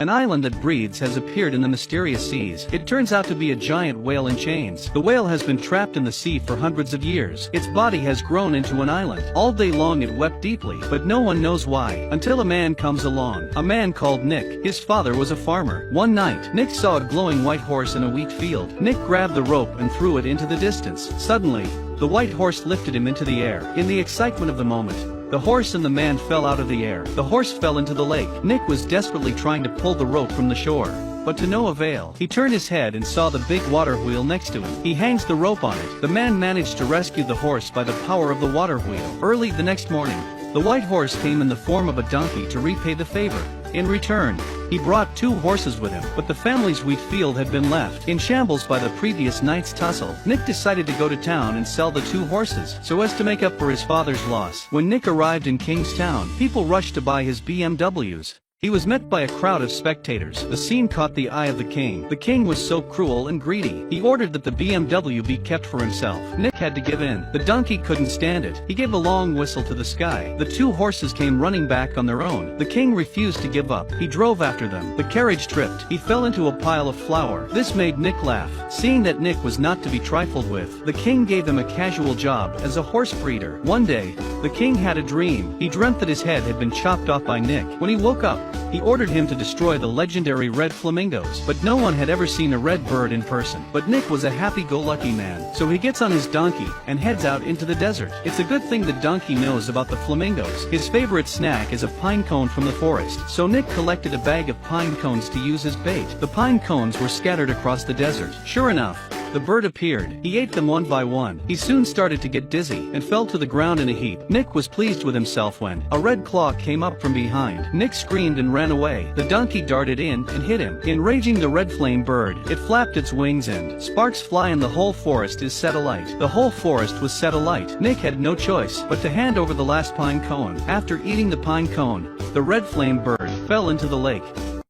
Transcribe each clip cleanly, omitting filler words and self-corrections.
An island that breathes has appeared in the mysterious seas. It turns out to be a giant whale in chains. The whale has been trapped in the sea for hundreds of years. Its body has grown into an island. All day long it wept deeply, but no one knows why, until a man comes along. A man called Nick. His father was a farmer. One night, Nick saw a glowing white horse in a wheat field. Nick grabbed the rope and threw it into the distance. Suddenly, the white horse lifted him into the air. In the excitement of the moment, the horse and the man fell out of the air. The horse fell into the lake. Nick was desperately trying to pull the rope from the shore, but to no avail. He turned his head and saw the big water wheel next to him. He hangs the rope on it. The man managed to rescue the horse by the power of the water wheel. Early the next morning, the white horse came in the form of a donkey to repay the favor. In return, he brought 2 horses with him, but the family's wheat field had been left in shambles by the previous night's tussle. Nick decided to go to town and sell the 2 horses, so as to make up for his father's loss. When Nick arrived in Kingstown, people rushed to buy his BMWs. He was met by a crowd of spectators. The scene caught the eye of the king. The king was so cruel and greedy. He ordered that the BMW be kept for himself. Nick had to give in. The donkey couldn't stand it. He gave a long whistle to the sky. The 2 horses came running back on their own. The king refused to give up. He drove after them. The carriage tripped. He fell into a pile of flour. This made Nick laugh. Seeing that Nick was not to be trifled with, the king gave him a casual job as a horse breeder. One day, the king had a dream. He dreamt that his head had been chopped off by Nick. When he woke up, he ordered him to destroy the legendary red flamingos, but no one had ever seen a red bird in person. But Nick was a happy-go-lucky man, so he gets on his donkey and heads out into the desert. It's a good thing the donkey knows about the flamingos. His favorite snack is a pine cone from the forest, so Nick collected a bag of pine cones to use as bait. The pine cones were scattered across the desert. Sure enough, the bird appeared. He ate them one by one. He soon started to get dizzy and fell to the ground in a heap. Nick was pleased with himself when a red claw came up from behind. Nick screamed and ran away. The donkey darted in and hit him. Enraging the red flame bird, it flapped its wings and sparks fly and the whole forest is set alight. The whole forest was set alight. Nick had no choice but to hand over the last pine cone. After eating the pine cone, the red flame bird fell into the lake.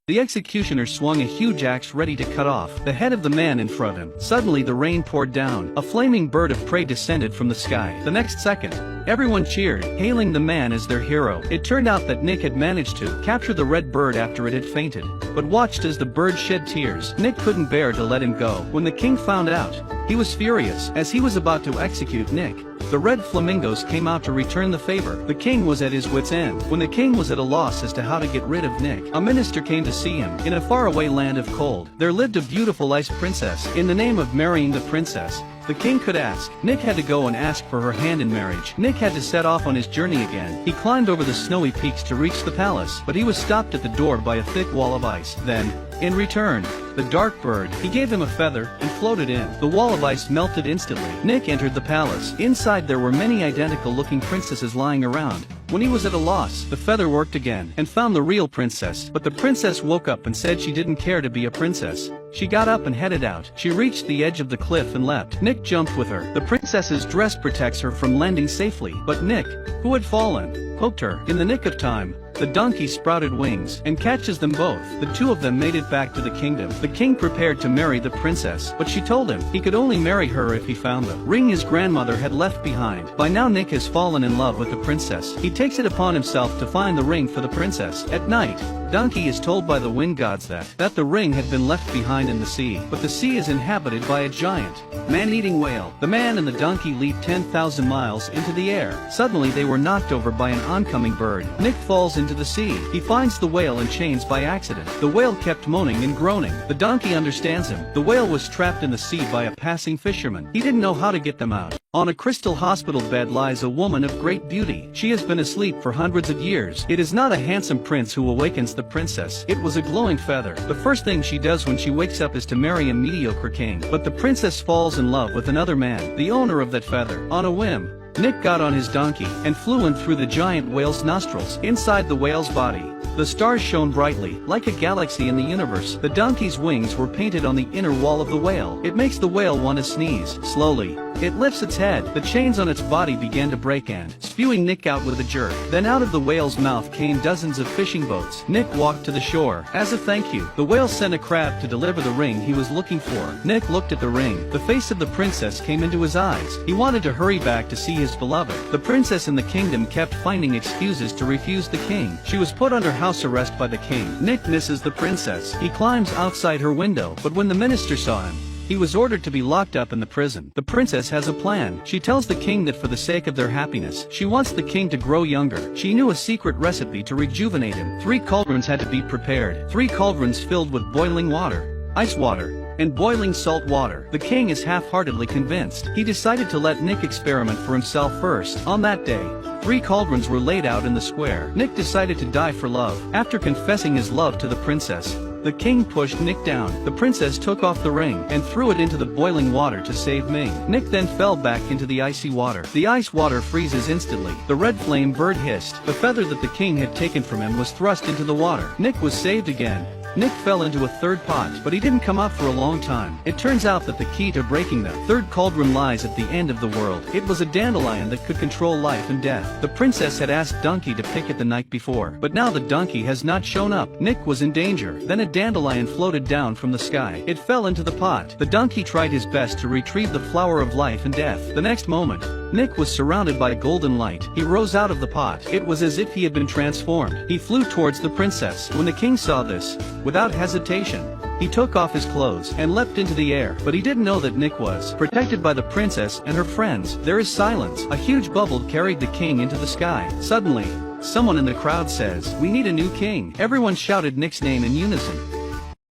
The executioner swung a huge axe ready to cut off the head of the man in front of him. Suddenly the rain poured down. A flaming bird of prey descended from the sky. The next second, everyone cheered, hailing the man as their hero. It turned out that Nick had managed to capture the red bird after it had fainted, but watched as the bird shed tears. Nick couldn't bear to let him go. When the king found out, he was furious. As he was about to execute Nick, the red flamingos came out to return the favor. The king was at his wit's end. When the king was at a loss as to how to get rid of Nick, a minister came to see him. In a faraway land of cold, there lived a beautiful ice princess. In the name of marrying the princess, the king could ask. Nick had to go and ask for her hand in marriage. Nick had to set off on his journey again. He climbed over the snowy peaks to reach the palace, but he was stopped at the door by a thick wall of ice. Then, in return, the dark bird, he gave him a feather and floated in. The wall of ice melted instantly. Nick entered the palace. Inside there were many identical-looking princesses lying around. When he was at a loss, the feather worked again and found the real princess. But the princess woke up and said she didn't care to be a princess. She got up and headed out. She reached the edge of the cliff and leapt. Nick jumped with her. The princess's dress protects her from landing safely, but Nick, who had fallen, poked her. In the nick of time, the donkey sprouted wings and catches them both. The 2 of them made it back to the kingdom. The king prepared to marry the princess, but she told him he could only marry her if he found the ring his grandmother had left behind. By now Nick has fallen in love with the princess. He takes it upon himself to find the ring for the princess. At night, Donkey is told by the wind gods that the ring had been left behind in the sea, but the sea is inhabited by a giant, man-eating whale. The man and the donkey leap 10,000 miles into the air. Suddenly they were knocked over by an oncoming bird. Nick falls into the sea. He finds the whale in chains by accident. The whale kept moaning and groaning. The donkey understands him. The whale was trapped in the sea by a passing fisherman. He didn't know how to get them out. On a crystal hospital bed lies a woman of great beauty. She has been asleep for hundreds of years. It is not a handsome prince who awakens the princess. It was a glowing feather. The first thing she does when she wakes up is to marry a mediocre king. But the princess falls in love with another man, the owner of that feather. On a whim, Nick got on his donkey and flew in through the giant whale's nostrils. Inside the whale's body, the stars shone brightly, like a galaxy in the universe. The donkey's wings were painted on the inner wall of the whale. It makes the whale want to sneeze. Slowly, it lifts its head. The chains on its body began to break and, spewing Nick out with a jerk. Then out of the whale's mouth came dozens of fishing boats. Nick walked to the shore. As a thank you, the whale sent a crab to deliver the ring he was looking for. Nick looked at the ring. The face of the princess came into his eyes. He wanted to hurry back to see his beloved. The princess in the kingdom kept finding excuses to refuse the king. She was put under house arrest by the king. Nick misses the princess. He climbs outside her window, but when the minister saw him, he was ordered to be locked up in the prison. The princess has a plan. She tells the king that for the sake of their happiness, she wants the king to grow younger. She knew a secret recipe to rejuvenate him. 3 cauldrons had to be prepared. 3 cauldrons filled with boiling water, ice water, and boiling salt water. The king is half-heartedly convinced. He decided to let Nick experiment for himself first. On that day, 3 cauldrons were laid out in the square. Nick decided to die for love. After confessing his love to the princess, the king pushed Nick down. The princess took off the ring and threw it into the boiling water to save Ming. Nick then fell back into the icy water. The ice water freezes instantly. The red flame bird hissed. The feather that the king had taken from him was thrust into the water. Nick was saved again. Nick fell into a 3rd pot, but he didn't come up for a long time. It turns out that the key to breaking the 3rd cauldron lies at the end of the world. It was a dandelion that could control life and death. The princess had asked Donkey to pick it the night before, but now the donkey has not shown up. Nick was in danger. Then a dandelion floated down from the sky. It fell into the pot. The donkey tried his best to retrieve the flower of life and death. The next moment, Nick was surrounded by golden light. He rose out of the pot. It was as if he had been transformed. He flew towards the princess. When the king saw this, without hesitation, he took off his clothes and leapt into the air, but he didn't know that Nick was protected by the princess and her friends. There is silence. A huge bubble carried the king into the sky. Suddenly, someone in the crowd says, "We need a new king." Everyone shouted Nick's name in unison.